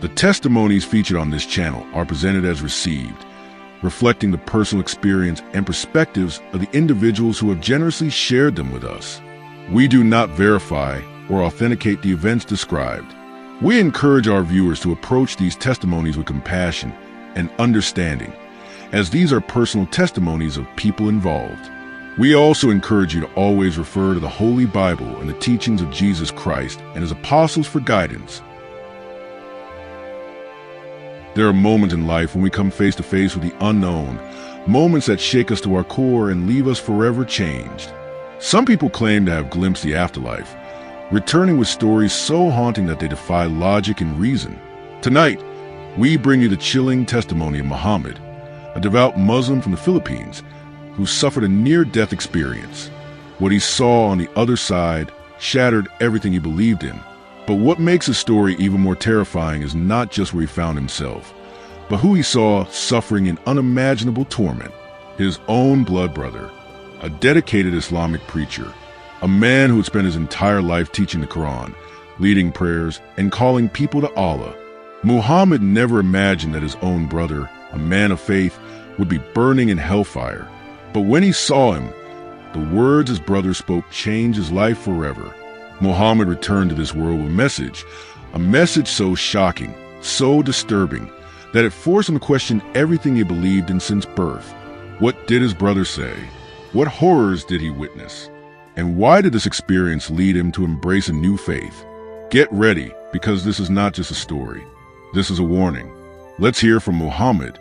The testimonies featured on this channel are presented as received, reflecting the personal experience and perspectives of the individuals who have generously shared them with us. We do not verify or authenticate the events described. We encourage our viewers to approach these testimonies with compassion and understanding, as these are personal testimonies of people involved. We also encourage you to always refer to the Holy Bible and the teachings of Jesus Christ and his apostles for guidance. There are moments in life when we come face to face with the unknown, moments that shake us to our core and leave us forever changed. Some people claim to have glimpsed the afterlife, returning with stories so haunting that they defy logic and reason. Tonight, we bring you the chilling testimony of Muhammad, a devout Muslim from the Philippines who suffered a near-death experience. What he saw on the other side shattered everything he believed in. But what makes his story even more terrifying is not just where he found himself, but who he saw suffering in unimaginable torment. His own blood brother, a dedicated Islamic preacher, a man who had spent his entire life teaching the Quran, leading prayers, and calling people to Allah. Muhammad never imagined that his own brother, a man of faith, would be burning in hellfire. But when he saw him, the words his brother spoke changed his life forever. Muhammad returned to this world with a message so shocking, so disturbing, that it forced him to question everything he believed in since birth. What did his brother say? What horrors did he witness? And why did this experience lead him to embrace a new faith? Get ready, because this is not just a story. This is a warning. Let's hear from Muhammad.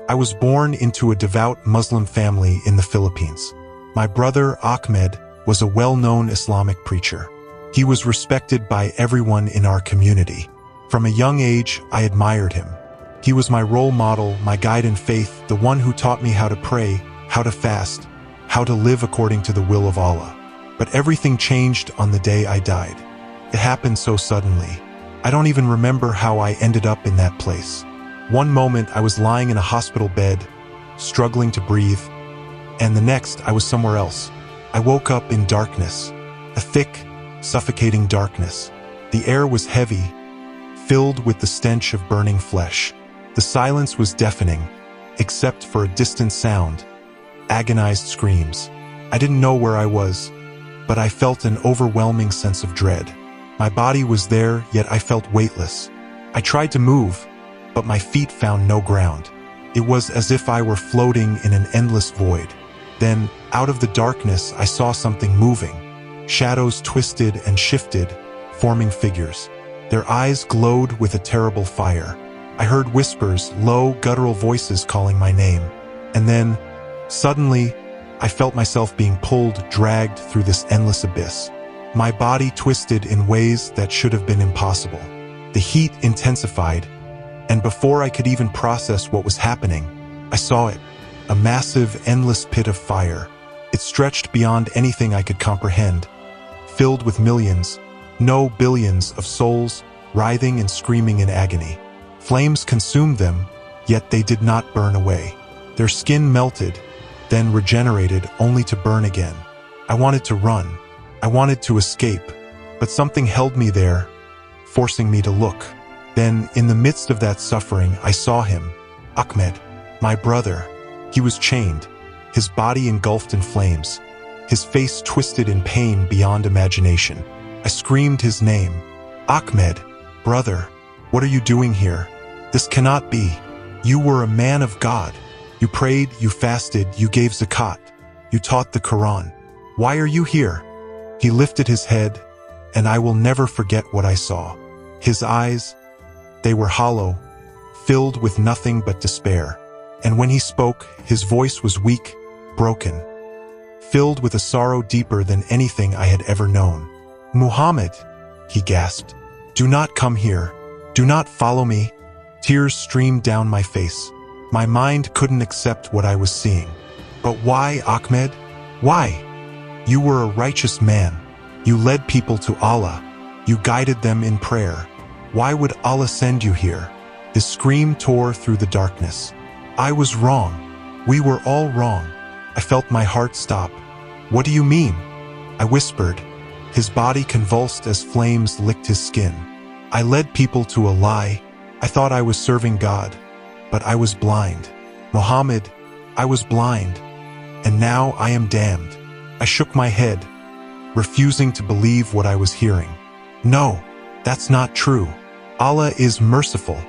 I was born into a devout Muslim family in the Philippines. My brother, Ahmed, was a well-known Islamic preacher. He was respected by everyone in our community. From a young age, I admired him. He was my role model, my guide in faith, the one who taught me how to pray, how to fast, how to live according to the will of Allah. But everything changed on the day I died. It happened so suddenly. I don't even remember how I ended up in that place. One moment I was lying in a hospital bed, struggling to breathe, and the next I was somewhere else. I woke up in darkness, a thick, suffocating darkness. The air was heavy, filled with the stench of burning flesh. The silence was deafening, except for a distant sound, agonized screams. I didn't know where I was, but I felt an overwhelming sense of dread. My body was there, yet I felt weightless. I tried to move, but my feet found no ground. It was as if I were floating in an endless void. Then, out of the darkness, I saw something moving. Shadows twisted and shifted, forming figures. Their eyes glowed with a terrible fire. I heard whispers, low, guttural voices calling my name. And then, suddenly, I felt myself being pulled, dragged through this endless abyss. My body twisted in ways that should have been impossible. The heat intensified, and before I could even process what was happening, I saw it, a massive, endless pit of fire. It stretched beyond anything I could comprehend, filled with millions, no billions of souls, writhing and screaming in agony. Flames consumed them, yet they did not burn away. Their skin melted, then regenerated only to burn again. I wanted to run. I wanted to escape, but something held me there, forcing me to look. Then, in the midst of that suffering, I saw him, Ahmed, my brother. He was chained, his body engulfed in flames, his face twisted in pain beyond imagination. I screamed his name, Ahmed, brother, what are you doing here? This cannot be. You were a man of God. You prayed, you fasted, you gave zakat, you taught the Quran. Why are you here? He lifted his head, and I will never forget what I saw. His eyes, they were hollow, filled with nothing but despair. And when he spoke, his voice was weak, broken, filled with a sorrow deeper than anything I had ever known. Muhammad, he gasped, do not come here. Do not follow me. Tears streamed down my face. My mind couldn't accept what I was seeing. But why, Ahmed? Why? You were a righteous man. You led people to Allah. You guided them in prayer. Why would Allah send you here? His scream tore through the darkness. I was wrong. We were all wrong. I felt my heart stop. What do you mean? I whispered. His body convulsed as flames licked his skin. I led people to a lie. I thought I was serving God, but I was blind. Muhammad, I was blind, and now I am damned. I shook my head, refusing to believe what I was hearing. No, that's not true. Allah is merciful.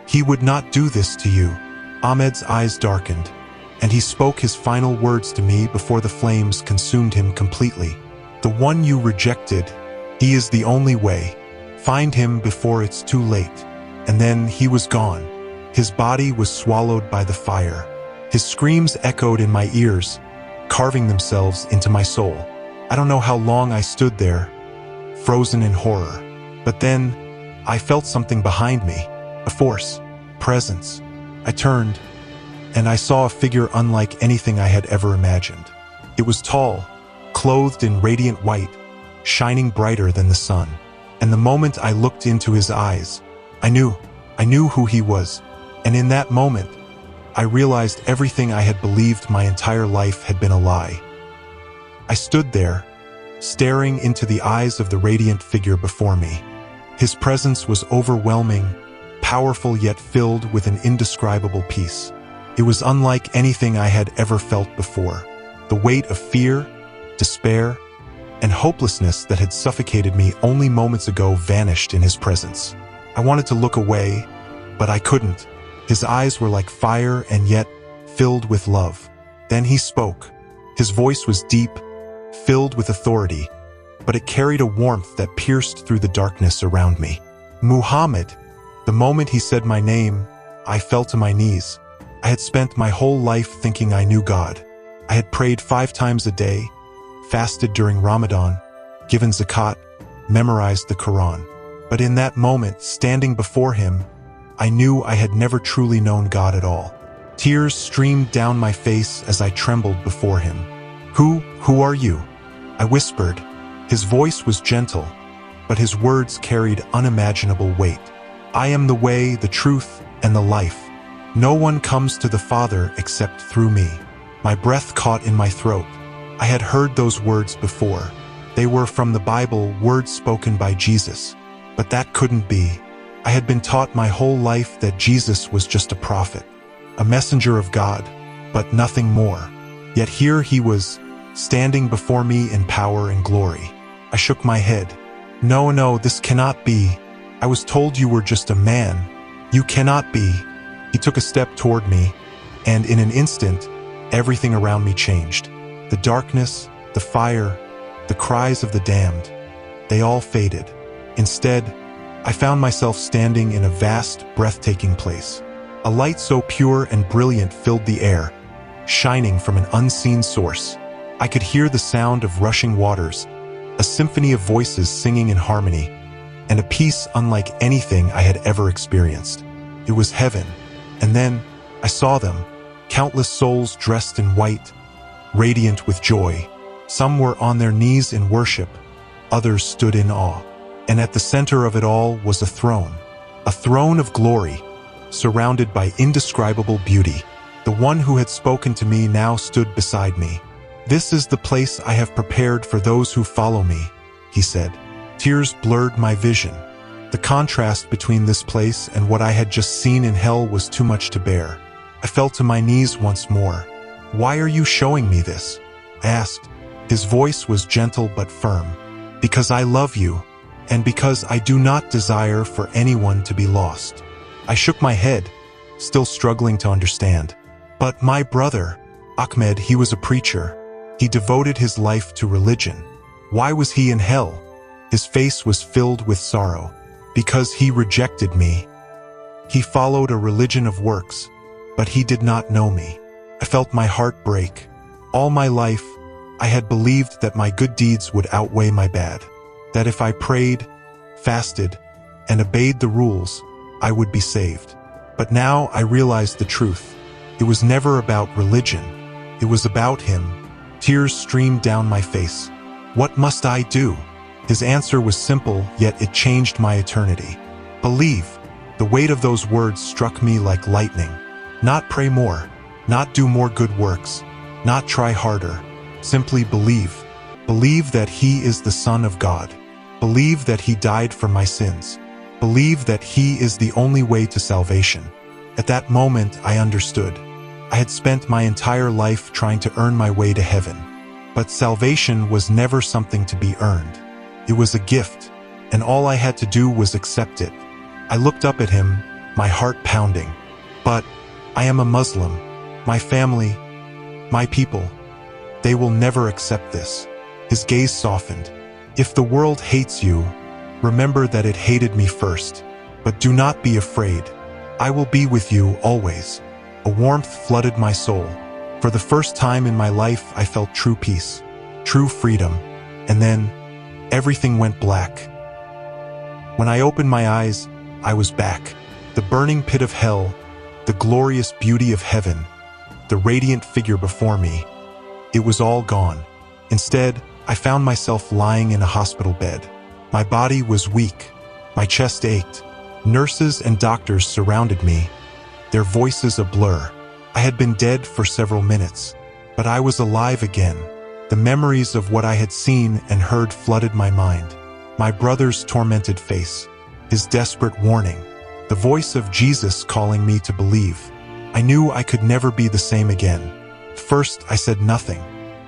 He would not do this to you. Ahmed's eyes darkened, and he spoke his final words to me before the flames consumed him completely. The one you rejected, he is the only way. Find him before it's too late. And then he was gone. His body was swallowed by the fire. His screams echoed in my ears, carving themselves into my soul. I don't know how long I stood there, frozen in horror. But then, I felt something behind me, a force, presence. I turned, and I saw a figure unlike anything I had ever imagined. It was tall, clothed in radiant white, shining brighter than the sun. And the moment I looked into his eyes, I knew who he was. And in that moment, I realized everything I had believed my entire life had been a lie. I stood there, staring into the eyes of the radiant figure before me. His presence was overwhelming, powerful yet filled with an indescribable peace. It was unlike anything I had ever felt before. The weight of fear, despair, and hopelessness that had suffocated me only moments ago vanished in his presence. I wanted to look away, but I couldn't. His eyes were like fire and yet filled with love. Then he spoke. His voice was deep, filled with authority, but it carried a warmth that pierced through the darkness around me. Muhammad. The moment he said my name, I fell to my knees. I had spent my whole life thinking I knew God. I had prayed 5 times a day, fasted during Ramadan, given zakat, memorized the Quran. But in that moment, standing before him, I knew I had never truly known God at all. Tears streamed down my face as I trembled before him. Who are you? I whispered. His voice was gentle, but his words carried unimaginable weight. I am the way, the truth, and the life. No one comes to the Father except through me. My breath caught in my throat. I had heard those words before. They were from the Bible, words spoken by Jesus. But that couldn't be. I had been taught my whole life that Jesus was just a prophet, a messenger of God, but nothing more. Yet here he was, standing before me in power and glory. I shook my head. No, this cannot be. I was told you were just a man. You cannot be. He took a step toward me, and in an instant, everything around me changed. The darkness, the fire, the cries of the damned, they all faded. Instead, I found myself standing in a vast, breathtaking place. A light so pure and brilliant filled the air, shining from an unseen source. I could hear the sound of rushing waters, a symphony of voices singing in harmony, and a peace unlike anything I had ever experienced. It was heaven, and then I saw them, countless souls dressed in white, radiant with joy. Some were on their knees in worship, others stood in awe. And at the center of it all was a throne of glory, surrounded by indescribable beauty. The one who had spoken to me now stood beside me. This is the place I have prepared for those who follow me, he said. Tears blurred my vision. The contrast between this place and what I had just seen in hell was too much to bear. I fell to my knees once more. Why are you showing me this? I asked. His voice was gentle but firm. Because I love you, and because I do not desire for anyone to be lost. I shook my head, still struggling to understand. But my brother, Ahmed, he was a preacher. He devoted his life to religion. Why was he in hell? His face was filled with sorrow. Because he rejected me. He followed a religion of works, but he did not know me. I felt my heart break. All my life, I had believed that my good deeds would outweigh my bad. That if I prayed, fasted, and obeyed the rules, I would be saved. But now I realized the truth. It was never about religion. It was about him. Tears streamed down my face. What must I do? His answer was simple, yet it changed my eternity. Believe. The weight of those words struck me like lightning. Not pray more, not do more good works, not try harder. Simply believe. Believe that He is the Son of God. Believe that He died for my sins. Believe that He is the only way to salvation. At that moment, I understood. I had spent my entire life trying to earn my way to heaven. But salvation was never something to be earned. It was a gift, and all I had to do was accept it. I looked up at Him, my heart pounding. But I am a Muslim. My family, my people, they will never accept this. His gaze softened. If the world hates you, remember that it hated me first. But do not be afraid. I will be with you always. A warmth flooded my soul. For the first time in my life, I felt true peace, true freedom, and then everything went black. When I opened my eyes, I was back. The burning pit of hell, the glorious beauty of heaven, the radiant figure before me. It was all gone. Instead, I found myself lying in a hospital bed. My body was weak. My chest ached. Nurses and doctors surrounded me, their voices a blur. I had been dead for several minutes, but I was alive again. The memories of what I had seen and heard flooded my mind. My brother's tormented face, his desperate warning, the voice of Jesus calling me to believe. I knew I could never be the same again. First, I said nothing.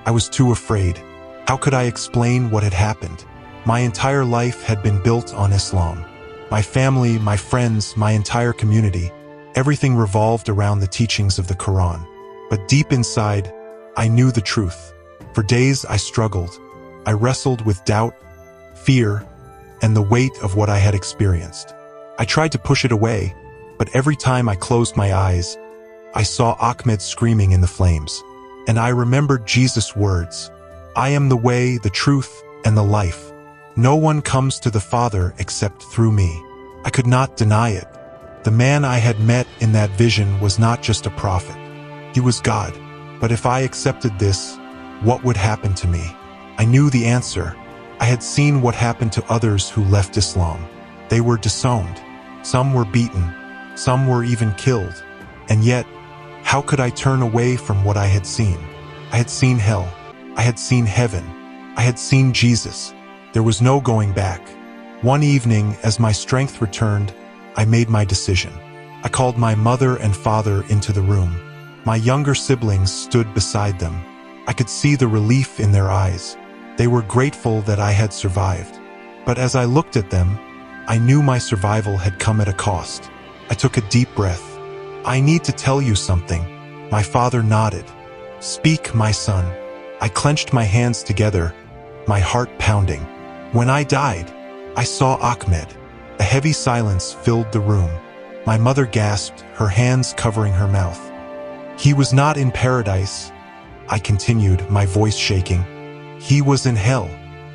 I was too afraid. How could I explain what had happened? My entire life had been built on Islam. My family, my friends, my entire community, everything revolved around the teachings of the Quran. But deep inside, I knew the truth. For days I struggled. I wrestled with doubt, fear, and the weight of what I had experienced. I tried to push it away, but every time I closed my eyes, I saw Ahmed screaming in the flames. And I remembered Jesus' words, "I am the way, the truth, and the life. No one comes to the Father except through me." I could not deny it. The man I had met in that vision was not just a prophet. He was God. But if I accepted this, what would happen to me? I knew the answer. I had seen what happened to others who left Islam. They were disowned. Some were beaten. Some were even killed. And yet, how could I turn away from what I had seen? I had seen hell. I had seen heaven. I had seen Jesus. There was no going back. One evening, as my strength returned, I made my decision. I called my mother and father into the room. My younger siblings stood beside them. I could see the relief in their eyes. They were grateful that I had survived. But as I looked at them, I knew my survival had come at a cost. I took a deep breath. "I need to tell you something." My father nodded. "Speak, my son." I clenched my hands together, my heart pounding. When I died, I saw Ahmed. A heavy silence filled the room. My mother gasped, her hands covering her mouth. "He was not in paradise," I continued, my voice shaking. "He was in hell."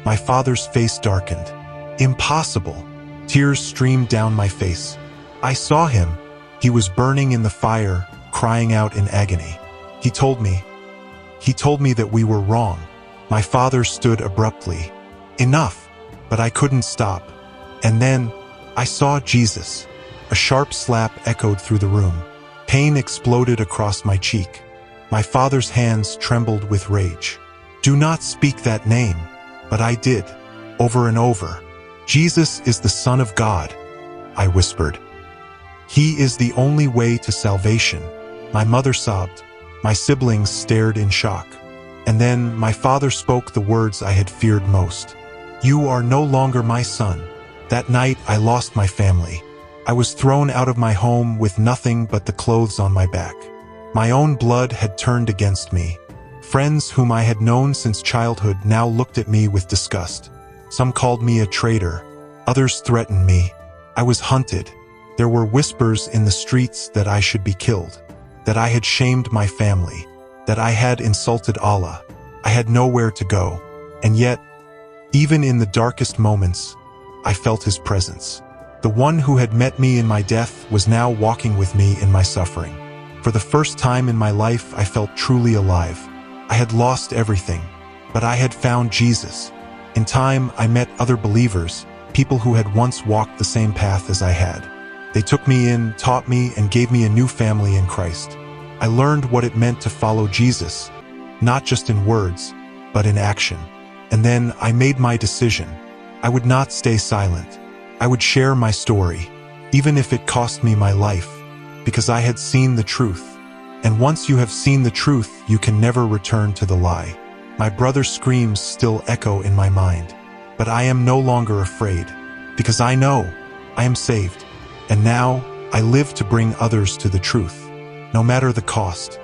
My father's face darkened. "Impossible." Tears streamed down my face. "I saw him. He was burning in the fire, crying out in agony. He told me that we were wrong." My father stood abruptly. "Enough." But I couldn't stop. And then, I saw Jesus. A sharp slap echoed through the room. Pain exploded across my cheek. My father's hands trembled with rage. "Do not speak that name." But I did, over and over. "Jesus is the Son of God," I whispered. "He is the only way to salvation." My mother sobbed. My siblings stared in shock. And then my father spoke the words I had feared most. "You are no longer my son." That night I lost my family. I was thrown out of my home with nothing but the clothes on my back. My own blood had turned against me. Friends whom I had known since childhood now looked at me with disgust. Some called me a traitor. Others threatened me. I was hunted. There were whispers in the streets that I should be killed, that I had shamed my family, that I had insulted Allah. I had nowhere to go. And yet, even in the darkest moments, I felt His presence. The one who had met me in my death was now walking with me in my suffering. For the first time in my life, I felt truly alive. I had lost everything, but I had found Jesus. In time, I met other believers, people who had once walked the same path as I had. They took me in, taught me, and gave me a new family in Christ. I learned what it meant to follow Jesus, not just in words, but in action. And then I made my decision. I would not stay silent. I would share my story, even if it cost me my life, because I had seen the truth. And once you have seen the truth, you can never return to the lie. My brother's screams still echo in my mind, but I am no longer afraid, because I know I am saved. And now I live to bring others to the truth, no matter the cost.